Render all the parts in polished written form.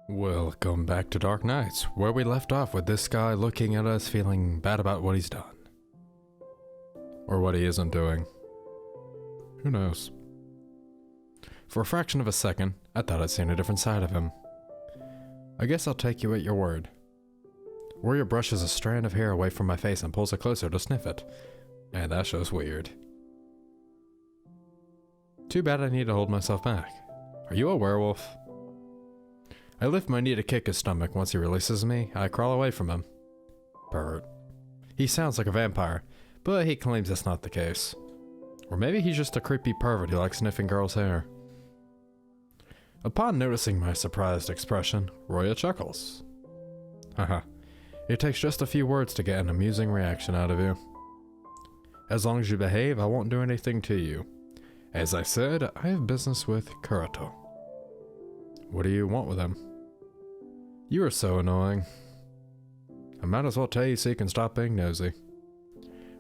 Welcome back to Dark Nights, where we left off with this guy looking at us feeling bad about what he's done. Or what he isn't doing. Who knows? For a fraction of a second, I thought I'd seen a different side of him. I guess I'll take you at your word. Warrior brushes a strand of hair away from my face and pulls it closer to sniff it. And that shows weird. Too bad I need to hold myself back. Are you a werewolf? I lift my knee to kick his stomach. Once he releases me, I crawl away from him. Pervert. He sounds like a vampire, but he claims that's not the case. Or maybe he's just a creepy pervert who likes sniffing girls' hair. Upon noticing my surprised expression, Roya chuckles. Haha. It takes just a few words to get an amusing reaction out of you. As long as you behave, I won't do anything to you. As I said, I have business with Kurito. What do you want with him? You are so annoying. I might as well tell you so you can stop being nosy.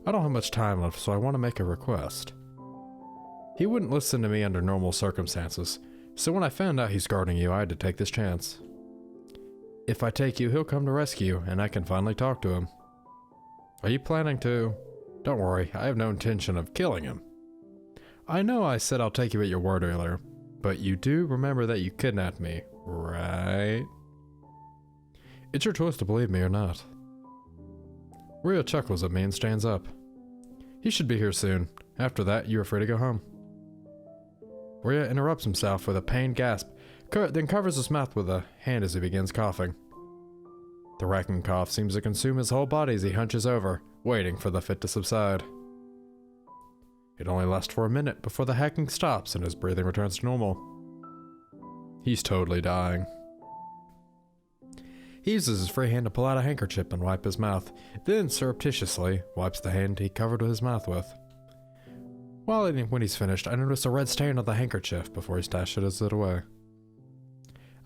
I don't have much time left, so I want to make a request. He wouldn't listen to me under normal circumstances, so when I found out he's guarding you, I had to take this chance. If I take you, he'll come to rescue, and I can finally talk to him. Are you planning to? Don't worry, I have no intention of killing him. I know I said I'll take you at your word earlier, but you do remember that you kidnapped me, right? It's your choice to believe me or not. Rio chuckles at me and stands up. He should be here soon. After that, you are free to go home. Rio interrupts himself with a pained gasp, then covers his mouth with a hand as he begins coughing. The racking cough seems to consume his whole body as he hunches over, waiting for the fit to subside. It only lasts for a minute before the hacking stops and his breathing returns to normal. He's totally dying. He uses his free hand to pull out a handkerchief and wipe his mouth, then surreptitiously wipes the hand he covered his mouth with. When he's finished, I notice a red stain on the handkerchief before he stashes it away.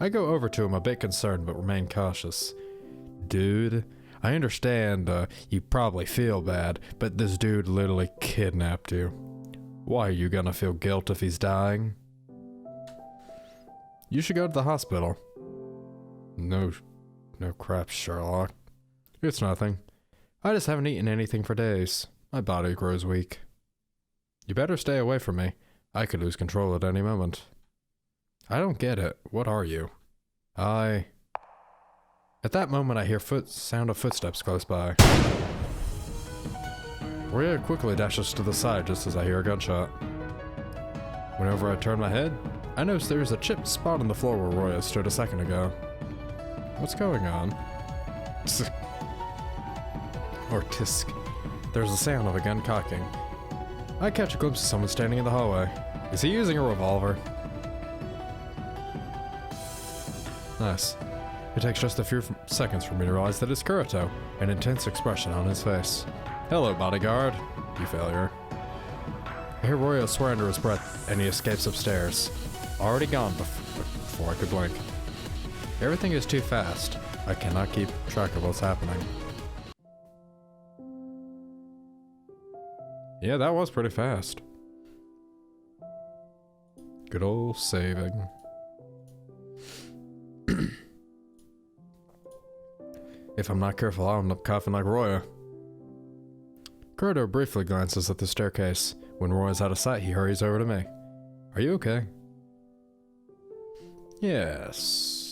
I go over to him a bit concerned but remain cautious. Dude, I understand you probably feel bad, but this dude literally kidnapped you. Why are you gonna feel guilt if he's dying? You should go to the hospital. No crap, Sherlock. It's nothing. I just haven't eaten anything for days. My body grows weak. You better stay away from me. I could lose control at any moment. I don't get it. What are you? At that moment I hear sound of footsteps close by. Roya quickly dashes to the side just as I hear a gunshot. Whenever I turn my head, I notice there's a chipped spot on the floor where Roya stood a second ago. What's going on? Or tisk. There's the sound of a gun cocking. I catch a glimpse of someone standing in the hallway. Is he using a revolver? Nice. It takes just a few seconds for me to realize that it's Kurito, an intense expression on his face. Hello, bodyguard. You failure. I hear Royo swear under his breath, and he escapes upstairs. Already gone before I could blink. Everything is too fast. I cannot keep track of what's happening. Yeah, that was pretty fast. Good old saving. If I'm not careful, I'll end up coughing like Roya. Kurito briefly glances at the staircase. When Roya's out of sight, he hurries over to me. Are you okay? Yes.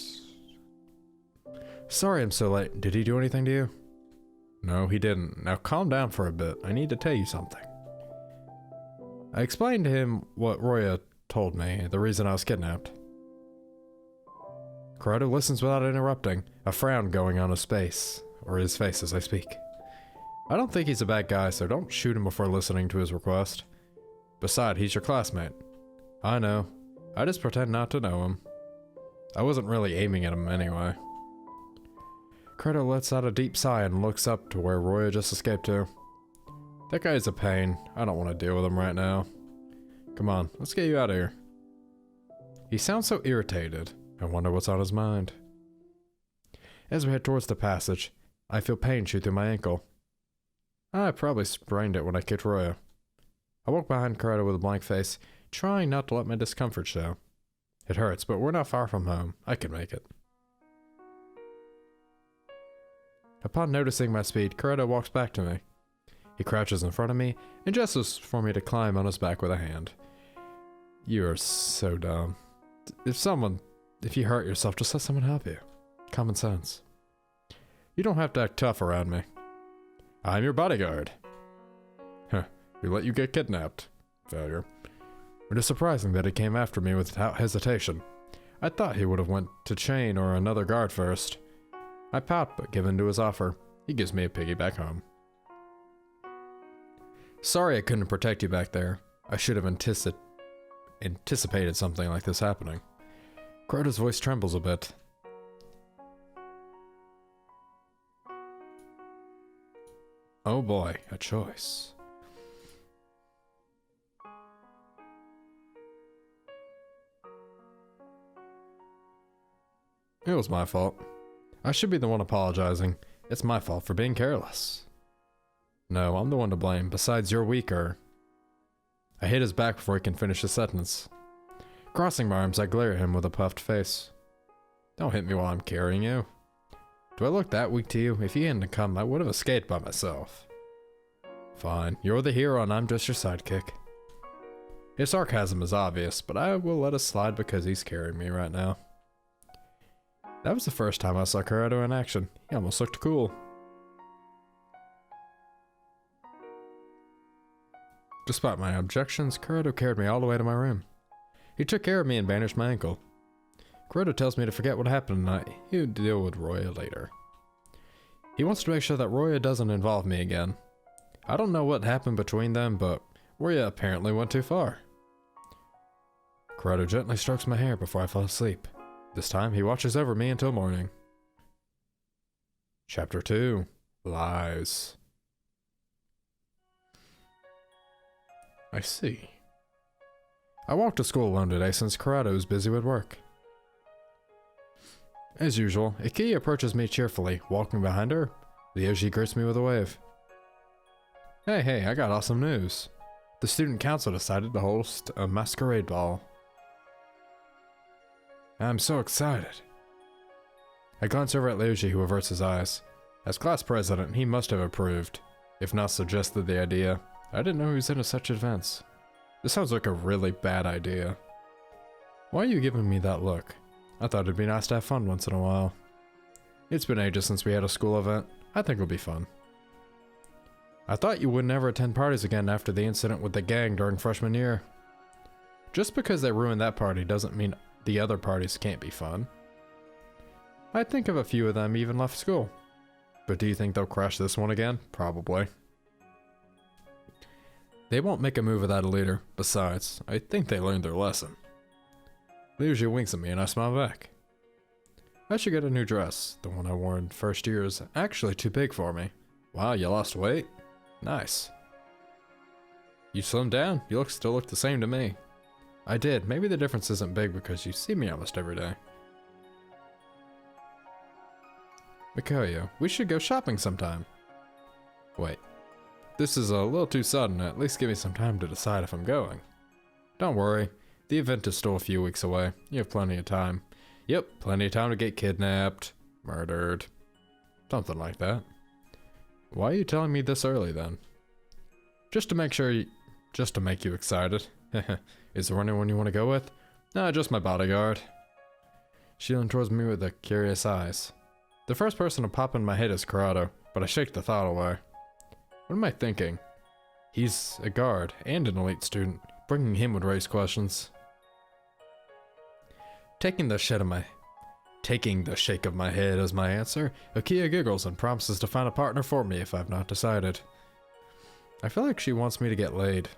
Sorry I'm so late. Did he do anything to you? No, he didn't. Now calm down for a bit. I need to tell you something. I explained to him what Roya told me, the reason I was kidnapped. Kurito listens without interrupting, a frown going on his face as I speak. I don't think he's a bad guy, so don't shoot him before listening to his request. Besides, he's your classmate. I know. I just pretend not to know him. I wasn't really aiming at him anyway. Kurito lets out a deep sigh and looks up to where Roya just escaped to. That guy's a pain. I don't want to deal with him right now. Come on, let's get you out of here. He sounds so irritated. I wonder what's on his mind. As we head towards the passage, I feel pain shoot through my ankle. I probably sprained it when I kicked Roya. I walk behind Kurito with a blank face, trying not to let my discomfort show. It hurts, but we're not far from home. I can make it. Upon noticing my speed, Corrado walks back to me. He crouches in front of me and gestures for me to climb on his back with a hand. You are so dumb. If you hurt yourself, just let someone help you. Common sense. You don't have to act tough around me. I'm your bodyguard. Huh, we let you get kidnapped. Failure. It is surprising that he came after me without hesitation. I thought he would have went to Chain or another guard first. I pout, but give in to his offer. He gives me a piggyback home. Sorry I couldn't protect you back there. I should have anticipated something like this happening. Corrado's voice trembles a bit. Oh boy, a choice. It was my fault. I should be the one apologizing. It's my fault for being careless. No, I'm the one to blame. Besides, you're weaker. I hit his back before he can finish his sentence. Crossing my arms, I glare at him with a puffed face. Don't hit me while I'm carrying you. Do I look that weak to you? If you hadn't come, I would have escaped by myself. Fine, you're the hero and I'm just your sidekick. His sarcasm is obvious, but I will let it slide because he's carrying me right now. That was the first time I saw Corrado in action. He almost looked cool. Despite my objections, Corrado carried me all the way to my room. He took care of me and bandaged my ankle. Corrado tells me to forget what happened tonight. He'll deal with Roya later. He wants to make sure that Roya doesn't involve me again. I don't know what happened between them, but Roya apparently went too far. Corrado gently strokes my hair before I fall asleep. This time, he watches over me until morning. Chapter 2. Lies. I see. I walked to school alone today since Corrado is busy with work. As usual, Ikia approaches me cheerfully. Walking behind her, Ryoji greets me with a wave. Hey, I got awesome news. The student council decided to host a masquerade ball. I'm so excited. I glance over at Ryoji, who averts his eyes. As class president, he must have approved, if not suggested the idea. I didn't know he was into such events. This sounds like a really bad idea. Why are you giving me that look? I thought it'd be nice to have fun once in a while. It's been ages since we had a school event. I think it'll be fun. I thought you would never attend parties again after the incident with the gang during freshman year. Just because they ruined that party doesn't mean the other parties can't be fun. I think of a few of them even left school. But do you think they'll crash this one again? Probably. They won't make a move without a leader. Besides, I think they learned their lesson. Ryoji winks at me and I smile back. I should get a new dress. The one I wore in first year is actually too big for me. Wow, you lost weight? Nice. You slimmed down? You still look the same to me. I did. Maybe the difference isn't big because you see me almost every day. Mikoyo, we should go shopping sometime. Wait. This is a little too sudden. At least give me some time to decide if I'm going. Don't worry. The event is still a few weeks away. You have plenty of time. Yep, plenty of time to get kidnapped, murdered. Something like that. Why are you telling me this early then? Just to make you excited. Is there anyone you want to go with? Nah, just my bodyguard. She leans towards me with the curious eyes. The first person to pop in my head is Corrado, but I shake the thought away. What am I thinking? He's a guard and an elite student. Bringing him would raise questions. Taking the shake of my head as my answer, Ikia giggles and promises to find a partner for me if I've not decided. I feel like she wants me to get laid.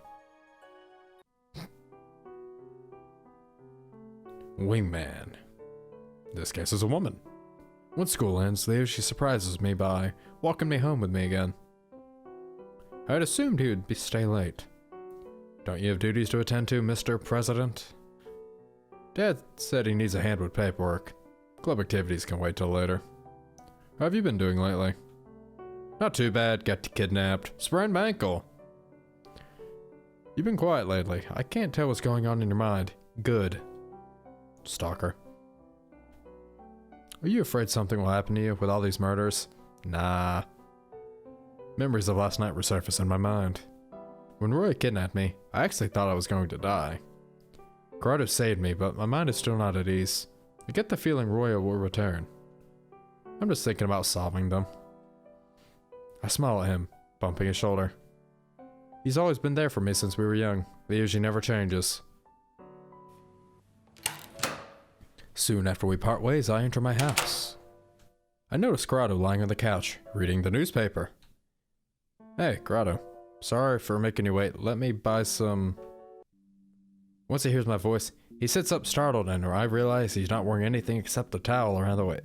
Wingman. This case is a woman. When school ends, she surprises me by walking me home with me again. I'd assumed he would stay late. Don't you have duties to attend to, Mr. President? Dad said he needs a hand with paperwork. Club activities can wait till later. How have you been doing lately? Not too bad. Got kidnapped. Sprained my ankle. You've been quiet lately. I can't tell what's going on in your mind. Good. Stalker. Are you afraid something will happen to you with all these murders? Nah. Memories of last night resurface in my mind. When Roy kidnapped me, I actually thought I was going to die. Corrado saved me, but my mind is still not at ease. I get the feeling Roy will return. I'm just thinking about solving them. I smile at him, bumping his shoulder. He's always been there for me since we were young. The usually never changes. Soon after we part ways, I enter my house. I notice Corrado lying on the couch, reading the newspaper. Hey, Corrado. Sorry for making you wait. Let me buy some... Once he hears my voice, he sits up startled, and I realize he's not wearing anything except a towel around the way.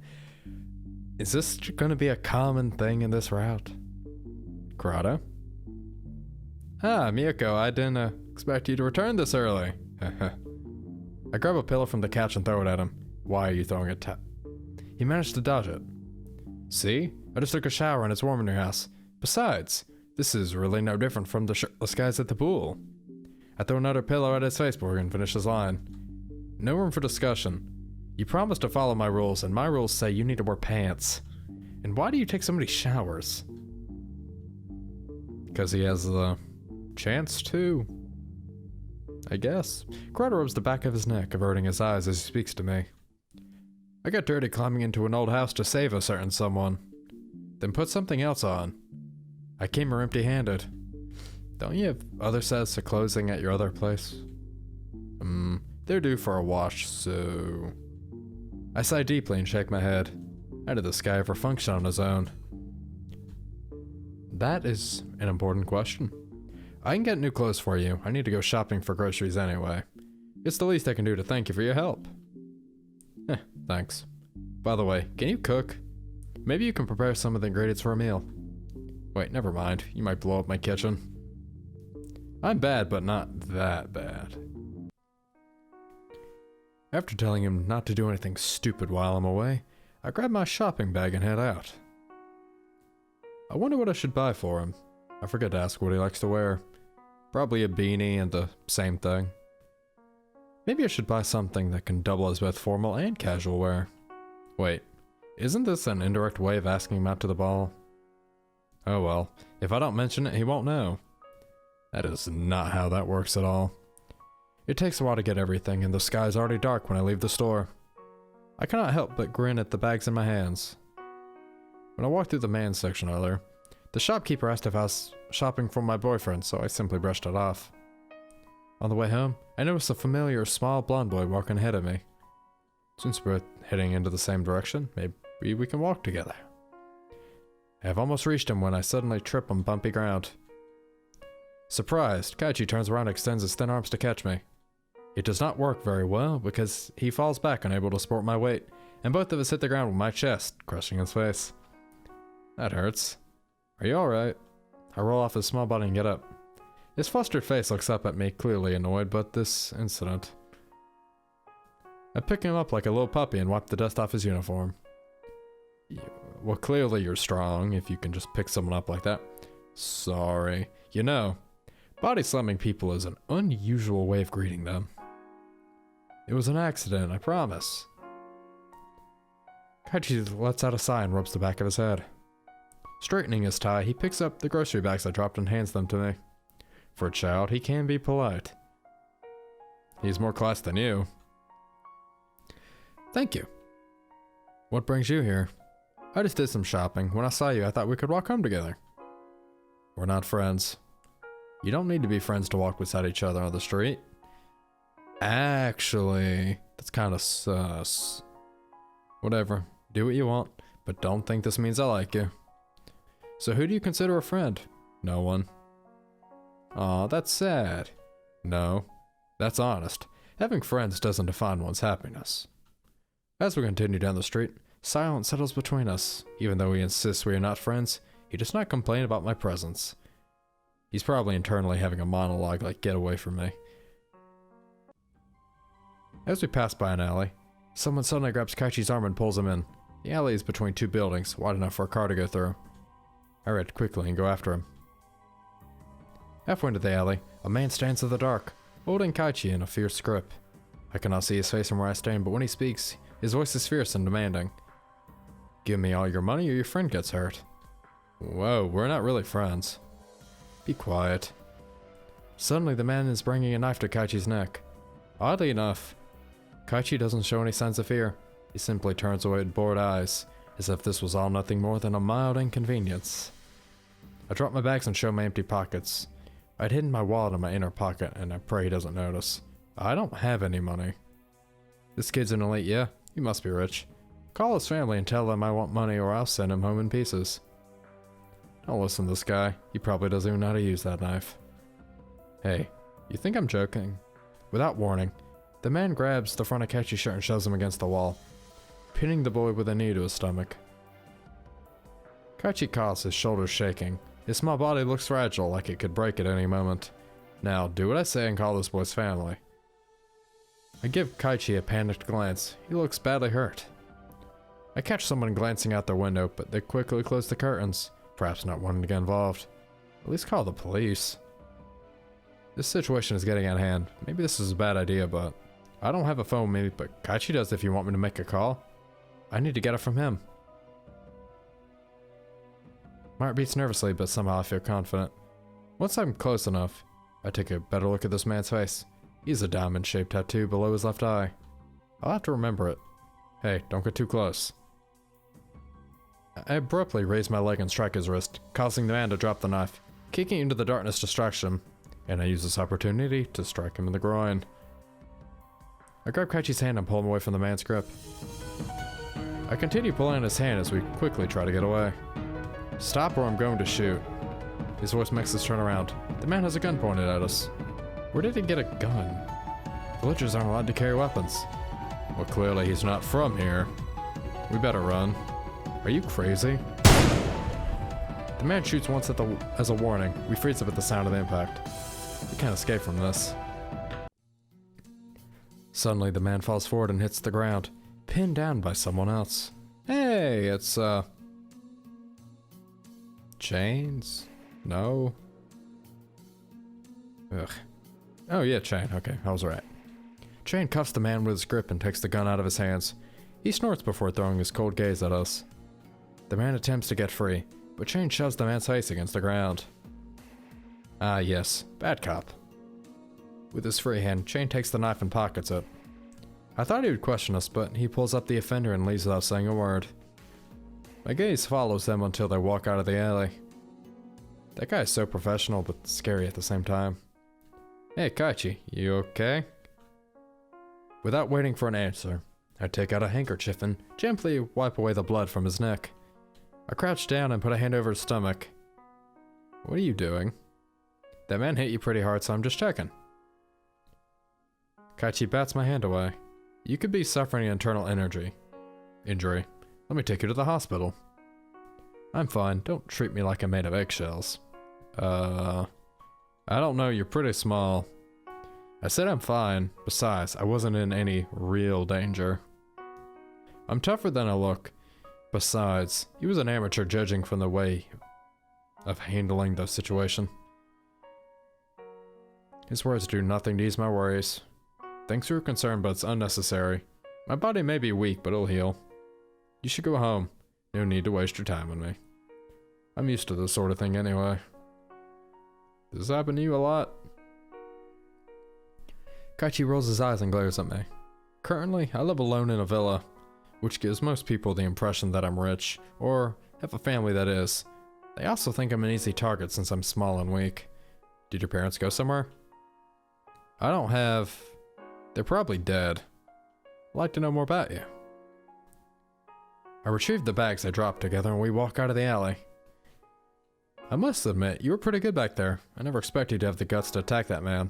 Is this going to be a common thing in this route? Corrado? Ah, Miyako, I didn't expect you to return this early. I grab a pillow from the couch and throw it at him. Why are you throwing a He managed to dodge it. See? I just took a shower and it's warm in your house. Besides, this is really no different from the shirtless guys at the pool. I throw another pillow at his face before he can finish his line. No room for discussion. You promised to follow my rules, and my rules say you need to wear pants. And why do you take so many showers? Because he has the chance to. I guess. Corrado rubs the back of his neck, averting his eyes as he speaks to me. I got dirty climbing into an old house to save a certain someone. Then put something else on. I came here empty-handed. Don't you have other sets of clothing at your other place? They're due for a wash, so... I sigh deeply and shake my head. How did this guy ever function on his own? That is an important question. I can get new clothes for you. I need to go shopping for groceries anyway. It's the least I can do to thank you for your help. Thanks. By the way, can you cook? Maybe you can prepare some of the ingredients for a meal. Wait, never mind. You might blow up my kitchen. I'm bad, but not that bad. After telling him not to do anything stupid while I'm away, I grab my shopping bag and head out. I wonder what I should buy for him. I forget to ask what he likes to wear. Probably a beanie and the same thing. Maybe I should buy something that can double as both formal and casual wear. Wait, isn't this an indirect way of asking him out to the ball? Oh well, if I don't mention it, he won't know. That is not how that works at all. It takes a while to get everything, and the sky's already dark when I leave the store. I cannot help but grin at the bags in my hands. When I walked through the men's section earlier, the shopkeeper asked if I was shopping for my boyfriend, so I simply brushed it off. On the way home, I noticed a familiar small blonde boy walking ahead of me. Since we're heading into the same direction, maybe we can walk together. I have almost reached him when I suddenly trip on bumpy ground. Surprised, Kaichi turns around and extends his thin arms to catch me. It does not work very well because he falls back unable to support my weight, and both of us hit the ground with my chest, crushing his face. That hurts. Are you alright? I roll off his small body and get up. His flustered face looks up at me, clearly annoyed by this incident. I pick him up like a little puppy and wipe the dust off his uniform. Well, clearly you're strong if you can just pick someone up like that. Sorry. You know, body slamming people is an unusual way of greeting them. It was an accident, I promise. Kaichi lets out a sigh and rubs the back of his head. Straightening his tie, he picks up the grocery bags I dropped and hands them to me. For a child, he can be polite. He's more class than you. Thank you. What brings you here? I just did some shopping. When I saw you, I thought we could walk home together. We're not friends. You don't need to be friends to walk beside each other on the street. Actually, that's kind of sus. Whatever, do what you want, but don't think this means I like you. So who do you consider a friend? No one. Aw, that's sad. No, that's honest. Having friends doesn't define one's happiness. As we continue down the street, silence settles between us. Even though he insists we are not friends, he does not complain about my presence. He's probably internally having a monologue like, get away from me. As we pass by an alley, someone suddenly grabs Kaichi's arm and pulls him in. The alley is between two buildings, wide enough for a car to go through. I red quickly and go after him. Halfway into the alley, a man stands in the dark, holding Kaichi in a fierce grip. I cannot see his face from where I stand, but when he speaks, his voice is fierce and demanding. Give me all your money or your friend gets hurt. Whoa, we're not really friends. Be quiet. Suddenly the man is bringing a knife to Kaichi's neck. Oddly enough, Kaichi doesn't show any signs of fear. He simply turns away with bored eyes, as if this was all nothing more than a mild inconvenience. I drop my bags and show my empty pockets. I'd hidden my wallet in my inner pocket, and I pray he doesn't notice. I don't have any money. This kid's an elite, yeah? He must be rich. Call his family and tell them I want money or I'll send him home in pieces. Don't listen to this guy. He probably doesn't even know how to use that knife. Hey, you think I'm joking? Without warning, the man grabs the front of Kaichi's shirt and shoves him against the wall, pinning the boy with a knee to his stomach. Kaichi coughs, his shoulders shaking. His small body looks fragile, like it could break at any moment. Now, do what I say and call this boy's family. I give Kaichi a panicked glance. He looks badly hurt. I catch someone glancing out their window, but they quickly close the curtains, perhaps not wanting to get involved. At least call the police. This situation is getting out of hand. Maybe this is a bad idea, but I don't have a phone with me, but Kaichi does if you want me to make a call. I need to get it from him. My heart beats nervously, but somehow I feel confident. Once I'm close enough, I take a better look at this man's face. He has a diamond-shaped tattoo below his left eye. I'll have to remember it. Hey, don't get too close. I abruptly raise my leg and strike his wrist, causing the man to drop the knife, kicking into the darkness to distract him, and I use this opportunity to strike him in the groin. I grab Kaichi's hand and pull him away from the man's grip. I continue pulling on his hand as we quickly try to get away. Stop or I'm going to shoot. His voice makes us turn around. The man has a gun pointed at us. Where did he get a gun? Villagers aren't allowed to carry weapons. Well, clearly he's not from here. We better run. Are you crazy? The man shoots once as a warning. We freeze up at the sound of the impact. We can't escape from this. Suddenly, the man falls forward and hits the ground, pinned down by someone else. Hey, it's, Chains? No? Ugh. Oh yeah, Chain. Okay, I was right. Chain cuffs the man with his grip and takes the gun out of his hands. He snorts before throwing his cold gaze at us. The man attempts to get free, but Chain shoves the man's face against the ground. Ah yes, bad cop. With his free hand, Chain takes the knife and pockets it. I thought he would question us, but he pulls up the offender and leaves without saying a word. My gaze follows them until they walk out of the alley. That guy is so professional, but scary at the same time. Hey Kaichi, you okay? Without waiting for an answer, I take out a handkerchief and gently wipe away the blood from his neck. I crouch down and put a hand over his stomach. What are you doing? That man hit you pretty hard, so I'm just checking. Kaichi bats my hand away. You could be suffering an internal injury. Let me take you to the hospital. I'm fine. Don't treat me like I'm made of eggshells. I don't know. You're pretty small. I said I'm fine. Besides, I wasn't in any real danger. I'm tougher than I look. Besides, he was an amateur judging from the way of handling the situation. His words do nothing to ease my worries. Thanks for your concern, but it's unnecessary. My body may be weak, but it'll heal. You should go home. No need to waste your time on me. I'm used to this sort of thing anyway. Does this happen to you a lot? Kaichi rolls his eyes and glares at me. Currently, I live alone in a villa, which gives most people the impression that I'm rich, or have a family that is. They also think I'm an easy target since I'm small and weak. Did your parents go somewhere? I don't have... They're probably dead. I'd like to know more about you. I retrieve the bags I dropped together and we walk out of the alley. I must admit, you were pretty good back there. I never expected you to have the guts to attack that man.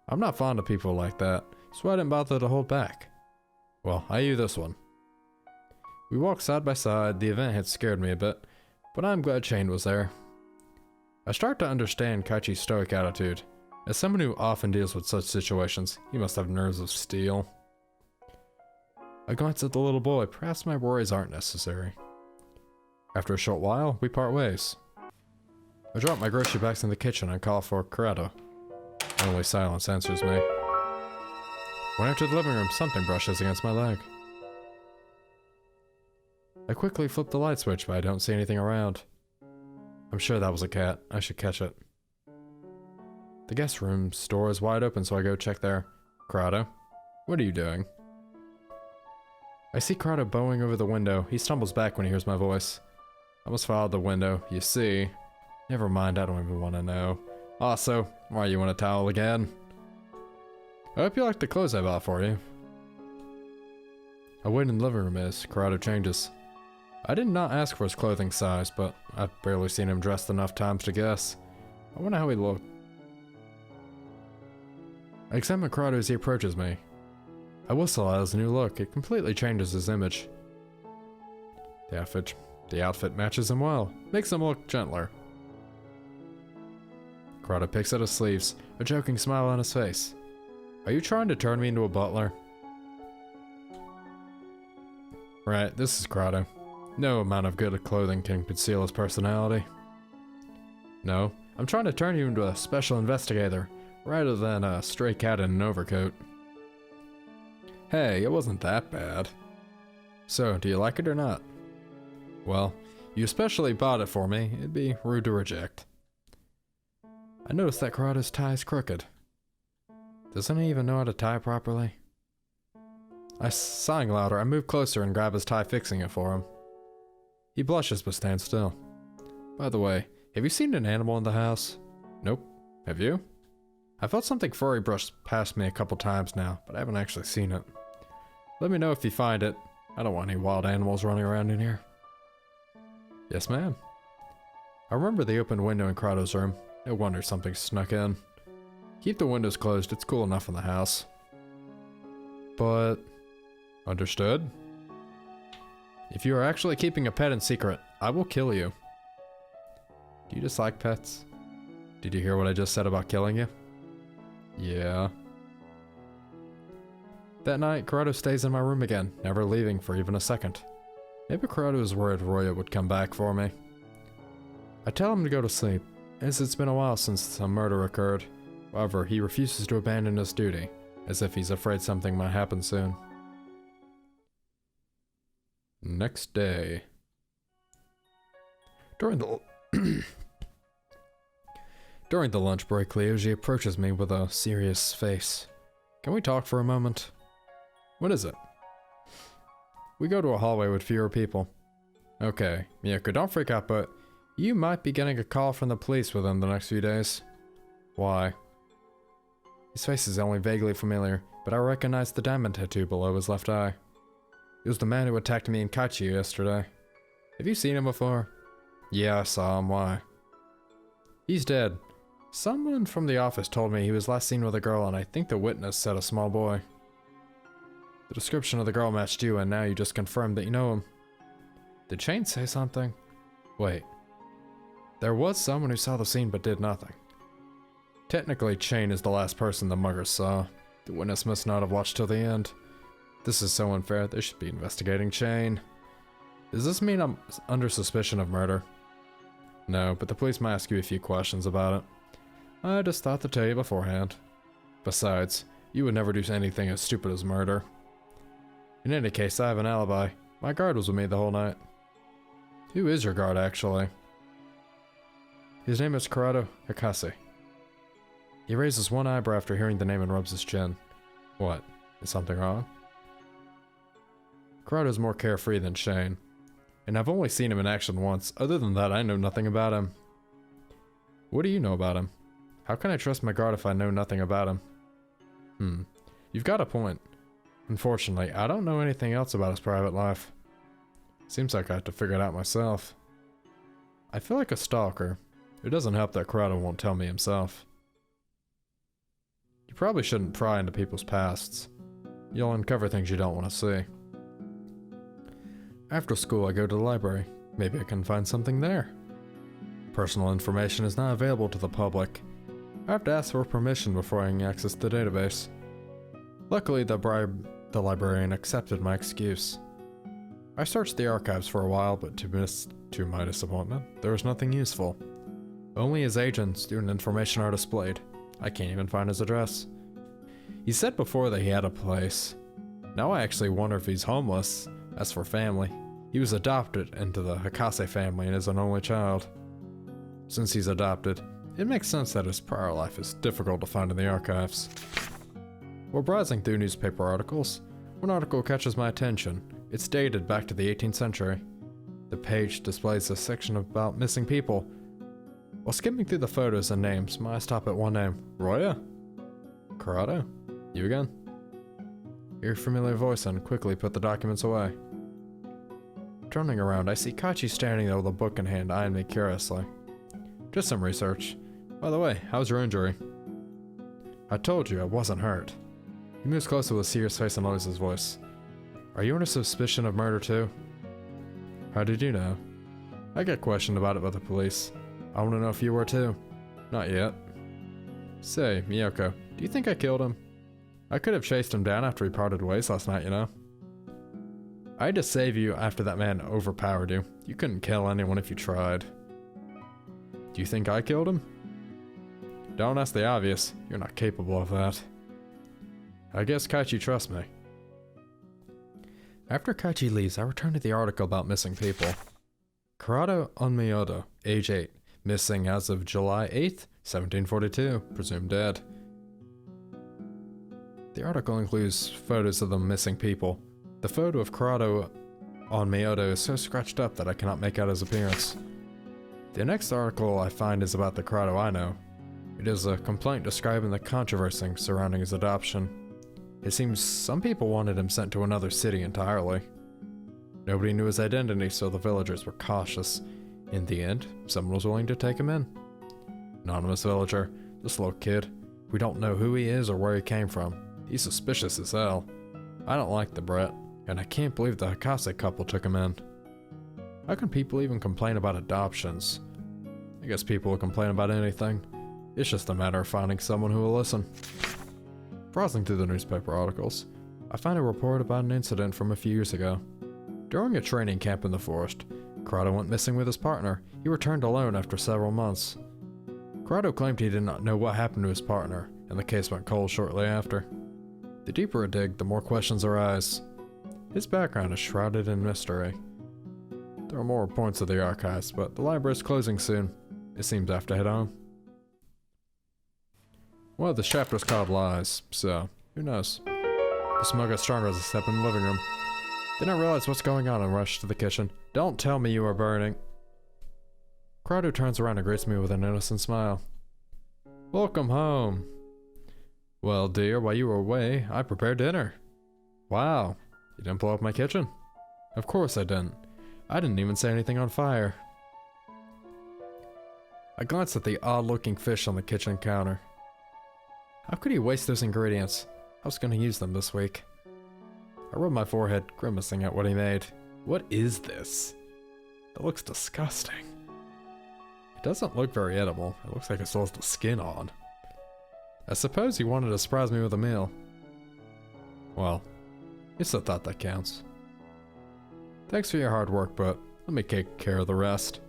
I'm not fond of people like that, so I didn't bother to hold back. Well, I owe you this one. We walked side by side. The event had scared me a bit, but I'm glad Chain was there. I start to understand Kaichi's stoic attitude. As someone who often deals with such situations, he must have nerves of steel. I glance at the little boy. Perhaps my worries aren't necessary. After a short while, we part ways. I drop my grocery bags in the kitchen and call for Corrado. Only silence answers me. When I enter the living room, something brushes against my leg. I quickly flip the light switch, but I don't see anything around. I'm sure that was a cat. I should catch it. The guest room's door is wide open, so I go check there. Corrado, what are you doing? I see Corrado bowing over the window. He stumbles back when he hears my voice. I almost followed the window. You see. Never mind, I don't even want to know. Also, why you want a towel again? I hope you like the clothes I bought for you. I wait in the living room as Corrado changes. I did not ask for his clothing size, but I've barely seen him dressed enough times to guess. I wonder how he looked. I examine Corrado as he approaches me. I whistle at his new look. It completely changes his image. The outfit matches him well, makes him look gentler. Corrado picks at his sleeves, a joking smile on his face. Are you trying to turn me into a butler? Right, this is Corrado. No amount of good clothing can conceal his personality. No, I'm trying to turn you into a special investigator, rather than a stray cat in an overcoat. Hey, it wasn't that bad. So, do you like it or not? Well, you especially bought it for me. It'd be rude to reject. I noticed that Corrado's tie is crooked. Doesn't he even know how to tie properly? Sighing louder, I move closer and grab his tie, fixing it for him. He blushes but stands still. By the way, have you seen an animal in the house? Nope. Have you? I felt something furry brush past me a couple times now, but I haven't actually seen it. Let me know if you find it. I don't want any wild animals running around in here. Yes, ma'am. I remember the open window in Corrado's room. No wonder something snuck in. Keep the windows closed, it's cool enough in the house. But... Understood? If you are actually keeping a pet in secret, I will kill you. Do you dislike pets? Did you hear what I just said about killing you? Yeah. That night, Corrado stays in my room again, never leaving for even a second. Maybe Corrado is worried Roya would come back for me. I tell him to go to sleep, as it's been a while since a murder occurred. However, he refuses to abandon his duty, as if he's afraid something might happen soon. Next day. During the lunch break, Leoji approaches me with a serious face. Can we talk for a moment? What is it? We go to a hallway with fewer people. Okay, Miyako, don't freak out, but you might be getting a call from the police within the next few days. Why? His face is only vaguely familiar, but I recognize the diamond tattoo below his left eye. It was the man who attacked me in Kaichi yesterday. Have you seen him before? Yeah, I saw him. Why? He's dead. Someone from the office told me he was last seen with a girl, and I think the witness said a small boy. The description of the girl matched you, and now you just confirmed that you know him. Did Shane say something? Wait. There was someone who saw the scene but did nothing. Technically, Shane is the last person the muggers saw. The witness must not have watched till the end. This is so unfair. They should be investigating Shane. Does this mean I'm under suspicion of murder? No, but the police might ask you a few questions about it. I just thought to tell you beforehand. Besides, you would never do anything as stupid as murder. In any case, I have an alibi. My guard was with me the whole night. Who is your guard, actually? His name is Corrado Hikase. He raises one eyebrow after hearing the name and rubs his chin. What? Is something wrong? Corrado's more carefree than Shane, and I've only seen him in action once. Other than that, I know nothing about him. What do you know about him? How can I trust my guard if I know nothing about him? You've got a point. Unfortunately, I don't know anything else about his private life. Seems like I have to figure it out myself. I feel like a stalker. It doesn't help that Corrado won't tell me himself. You probably shouldn't pry into people's pasts. You'll uncover things you don't want to see. After school, I go to the library. Maybe I can find something there. Personal information is not available to the public. I have to ask for permission before I can access the database. Luckily, the librarian accepted my excuse. I searched the archives for a while, but to my disappointment, there was nothing useful. Only his age and student information are displayed. I can't even find his address. He said before that he had a place. Now I actually wonder if he's homeless. As for family, He was adopted into the Hakase family and is an only child. Since he's adopted, it makes sense that his prior life is difficult to find in the archives. While browsing through newspaper articles, one article catches my attention. It's dated back to the 18th century. The page displays a section about missing people. While skimming through the photos and names, my eyes stop at one name. Roya? Corrado? You again? Your familiar voice and quickly put the documents away. Turning around, I see Kachi standing there with a book in hand, eyeing me curiously. Just some research. By the way, how's your injury? I told you I wasn't hurt. He moves closer with a serious face and lowers his voice. Are you under suspicion of murder too? How did you know? I get questioned about it by the police. I want to know if you were too. Not yet. Say, Miyoko, do you think I killed him? I could have chased him down after we parted ways last night, you know? I had to save you after that man overpowered you. You couldn't kill anyone if you tried. Do you think I killed him? Don't ask the obvious. You're not capable of that. I guess Kachi trusts me. After Kachi leaves, I return to the article about missing people. Corrado Onmyodo, age 8, missing as of July 8th, 1742, presumed dead. The article includes photos of the missing people. The photo of Corrado Onmyodo is so scratched up that I cannot make out his appearance. The next article I find is about the Corrado I know. It is a complaint describing the controversy surrounding his adoption. It seems some people wanted him sent to another city entirely. Nobody knew his identity, so the villagers were cautious. In the end, someone was willing to take him in. Anonymous villager, this little kid. We don't know who he is or where he came from. He's suspicious as hell. I don't like the brat, and I can't believe the Hakase couple took him in. How can people even complain about adoptions? I guess people will complain about anything. It's just a matter of finding someone who will listen. Browsing through the newspaper articles, I find a report about an incident from a few years ago. During a training camp in the forest, Corrado went missing with his partner. He returned alone after several months. Corrado claimed he did not know what happened to his partner, and the case went cold shortly after. The deeper I dig, the more questions arise. His background is shrouded in mystery. There are more reports of the archives, but the library is closing soon. It seems I have to head home. Well, the chapter's called Lies, so who knows? The smell got stronger as I stepped in the living room. Then I realized what's going on and rushed to the kitchen. Don't tell me you are burning. Corrado turns around and greets me with an innocent smile. Welcome home. Well, dear, while you were away, I prepared dinner. Wow, you didn't blow up my kitchen? Of course I didn't. I didn't even set anything on fire. I glanced at the odd-looking fish on the kitchen counter. How could he waste those ingredients? I was going to use them this week. I rubbed my forehead, grimacing at what he made. What is this? It looks disgusting. It doesn't look very edible. It looks like it still has the skin on. I suppose he wanted to surprise me with a meal. Well, it's the thought that counts. Thanks for your hard work, but let me take care of the rest.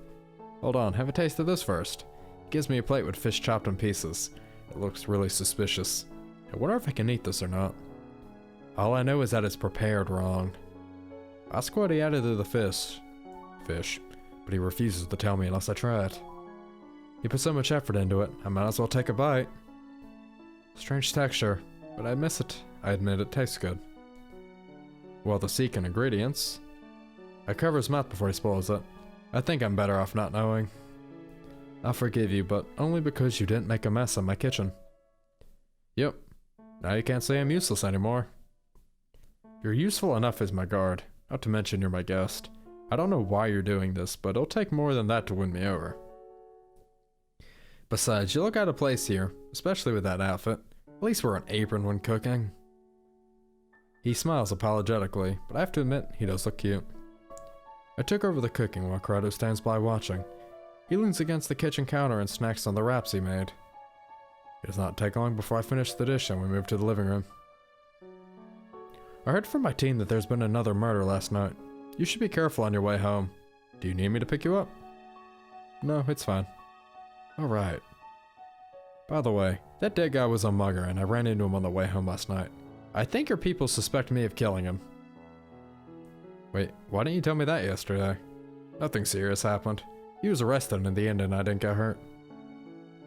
Hold on, have a taste of this first. It gives me a plate with fish chopped in pieces. It looks really suspicious. I wonder if I can eat this or not. All I know is that it's prepared wrong. Ask what he added to the fish, but he refuses to tell me unless I try it. He put so much effort into it, I might as well take a bite. Strange texture, but I miss it. I admit it tastes good. Well, the secret ingredients. I cover his mouth before he spoils it. I think I'm better off not knowing. I'll forgive you, but only because you didn't make a mess in my kitchen. Yep. Now you can't say I'm useless anymore. You're useful enough as my guard, not to mention you're my guest. I don't know why you're doing this, but it'll take more than that to win me over. Besides, you look out of place here, especially with that outfit. At least wear an apron when cooking. He smiles apologetically, but I have to admit, he does look cute. I took over the cooking while Corrado stands by watching. He leans against the kitchen counter and snacks on the wraps he made. It does not take long before I finish the dish and we move to the living room. I heard from my team that there's been another murder last night. You should be careful on your way home. Do you need me to pick you up? No, it's fine. Alright. By the way, that dead guy was a mugger and I ran into him on the way home last night. I think your people suspect me of killing him. Wait, why didn't you tell me that yesterday? Nothing serious happened. He was arrested in the end and I didn't get hurt.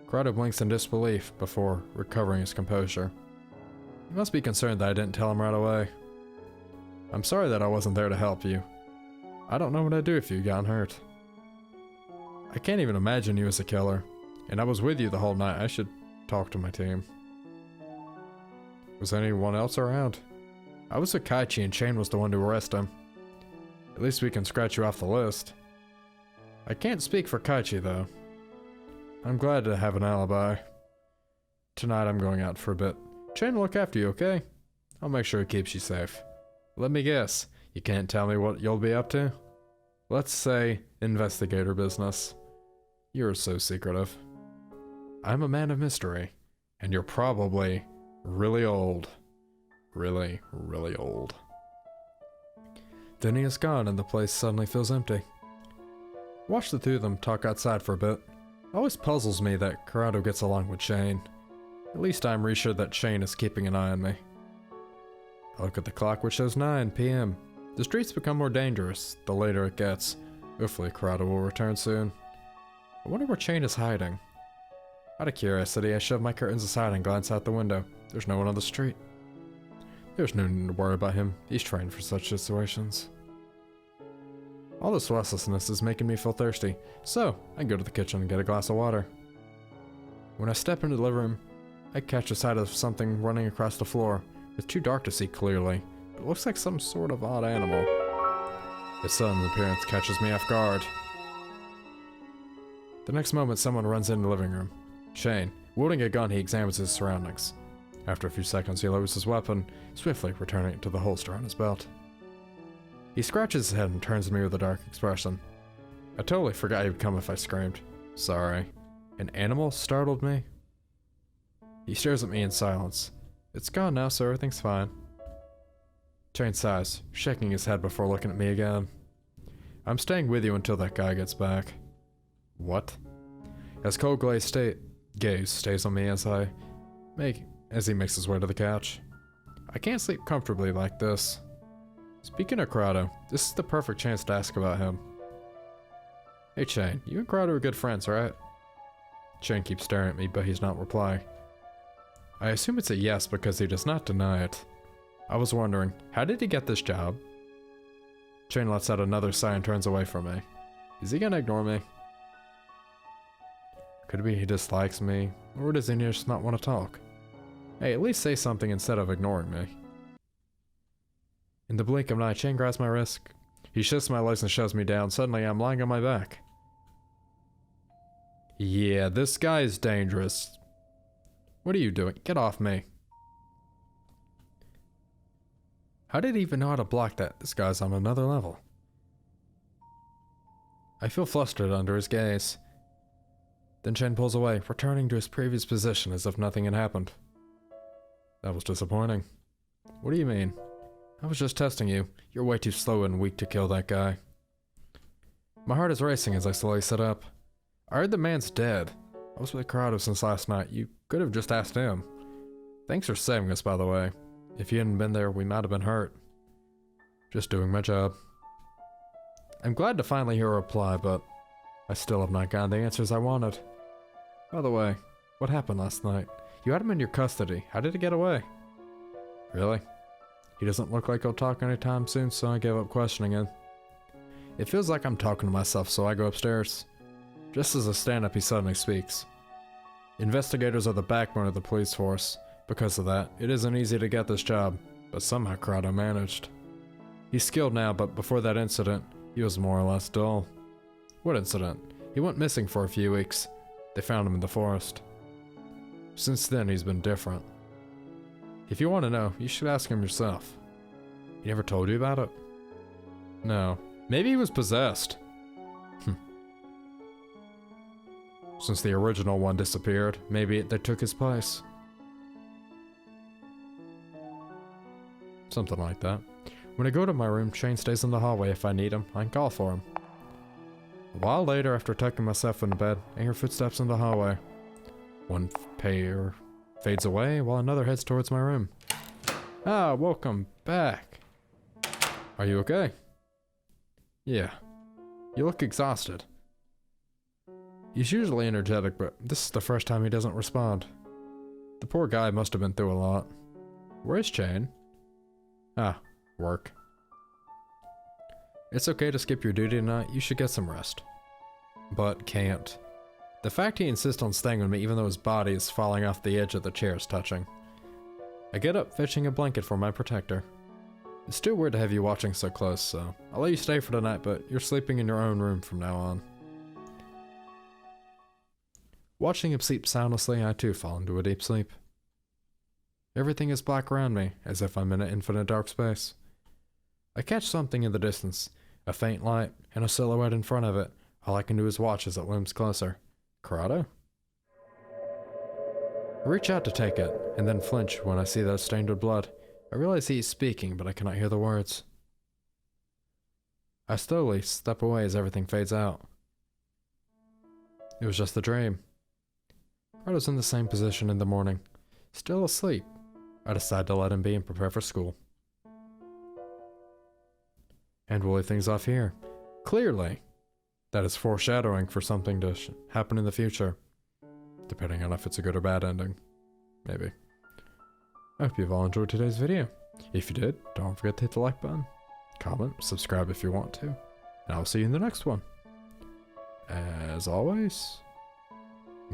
Corrado blinks in disbelief before recovering his composure. He must be concerned that I didn't tell him right away. I'm sorry that I wasn't there to help you. I don't know what I'd do if you got hurt. I can't even imagine you as a killer. And I was with you the whole night. I should talk to my team. Was anyone else around? I was with Kaichi and Shane was the one to arrest him. At least we can scratch you off the list. I can't speak for Kaichi though. I'm glad to have an alibi. Tonight I'm going out for a bit. Shane will look after you, okay? I'll make sure he keeps you safe. Let me guess, you can't tell me what you'll be up to? Let's say investigator business. You're so secretive. I'm a man of mystery, and you're probably really old. Really, really old. Then he is gone and the place suddenly feels empty. Watch the two of them talk outside for a bit. It always puzzles me that Corrado gets along with Shane. At least I'm reassured that Shane is keeping an eye on me. I look at the clock which shows 9 p.m. The streets become more dangerous the later it gets. Hopefully Corrado will return soon. I wonder where Shane is hiding. Out of curiosity, I shove my curtains aside and glance out the window. There's no one on the street. There's no need to worry about him. He's trained for such situations. All this restlessness is making me feel thirsty, so I go to the kitchen and get a glass of water. When I step into the living room, I catch a sight of something running across the floor. It's too dark to see clearly, but it looks like some sort of odd animal. Its sudden appearance catches me off guard. The next moment, someone runs into the living room. Shane. Wielding a gun, he examines his surroundings. After a few seconds, he lowers his weapon, swiftly returning it to the holster on his belt. He scratches his head and turns to me with a dark expression. I totally forgot he would come if I screamed. Sorry. An animal startled me? He stares at me in silence. It's gone now, so everything's fine. Shane sighs, shaking his head before looking at me again. I'm staying with you until that guy gets back. What? His cold gaze stays on me as he makes his way to the couch. I can't sleep comfortably like this. Speaking of Corrado, this is the perfect chance to ask about him. Hey Shane, you and Corrado are good friends, right? Shane keeps staring at me, but he's not replying. I assume it's a yes because he does not deny it. I was wondering, how did he get this job? Shane lets out another sigh and turns away from me. Is he gonna ignore me? Could it be he dislikes me, or does he just not want to talk? Hey, at least say something instead of ignoring me. In the blink of an eye, Shane grabs my wrist. He shifts my legs and shoves me down. Suddenly, I'm lying on my back. Yeah, this guy is dangerous. What are you doing? Get off me. How did he even know how to block that? This guy's on another level. I feel flustered under his gaze. Then Shane pulls away, returning to his previous position as if nothing had happened. That was disappointing. What do you mean? I was just testing you. You're way too slow and weak to kill that guy. My heart is racing as I slowly sit up. I heard the man's dead. I was with Corrado since last night. You could have just asked him. Thanks for saving us, by the way. If you hadn't been there, we might have been hurt. Just doing my job. I'm glad to finally hear a reply, but I still have not gotten the answers I wanted. By the way, what happened last night? You had him in your custody. How did he get away? Really? He doesn't look like he'll talk anytime soon, so I gave up questioning him. It feels like I'm talking to myself, so I go upstairs. Just as I stand up, he suddenly speaks. Investigators are the backbone of the police force. Because of that, it isn't easy to get this job, but somehow Corrado managed. He's skilled now, but before that incident, he was more or less dull. What incident? He went missing for a few weeks. They found him in the forest. Since then, he's been different. If you want to know, you should ask him yourself. He never told you about it? No. Maybe he was possessed. Since the original one disappeared, maybe they took his place. Something like that. When I go to my room, Shane stays in the hallway. If I need him, I can call for him. A while later, after tucking myself into bed, I hear footsteps in the hallway. One pair fades away, while another heads towards my room. Ah, welcome back. Are you okay? Yeah. You look exhausted. He's usually energetic, but this is the first time he doesn't respond. The poor guy must have been through a lot. Where's Chain? Ah, work. It's okay to skip your duty tonight, you should get some rest. But can't. The fact he insists on staying with me even though his body is falling off the edge of the chair is touching. I get up, fetching a blanket for my protector. It's too weird to have you watching so close, so I'll let you stay for tonight, but you're sleeping in your own room from now on. Watching him sleep soundlessly, I too fall into a deep sleep. Everything is black around me, as if I'm in an infinite dark space. I catch something in the distance, a faint light, and a silhouette in front of it. All I can do is watch as it looms closer. Corrado? I reach out to take it, and then flinch when I see that it's stained with blood. I realize he is speaking, but I cannot hear the words. I slowly step away as everything fades out. It was just a dream. Corrado's in the same position in the morning, still asleep. I decide to let him be and prepare for school. And we'll leave things off here. Clearly, that is foreshadowing for something to happen in the future. Depending on if it's a good or bad ending. Maybe. I hope you've all enjoyed today's video. If you did, don't forget to hit the like button, comment, subscribe if you want to, and I'll see you in the next one. As always,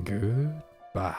goodbye.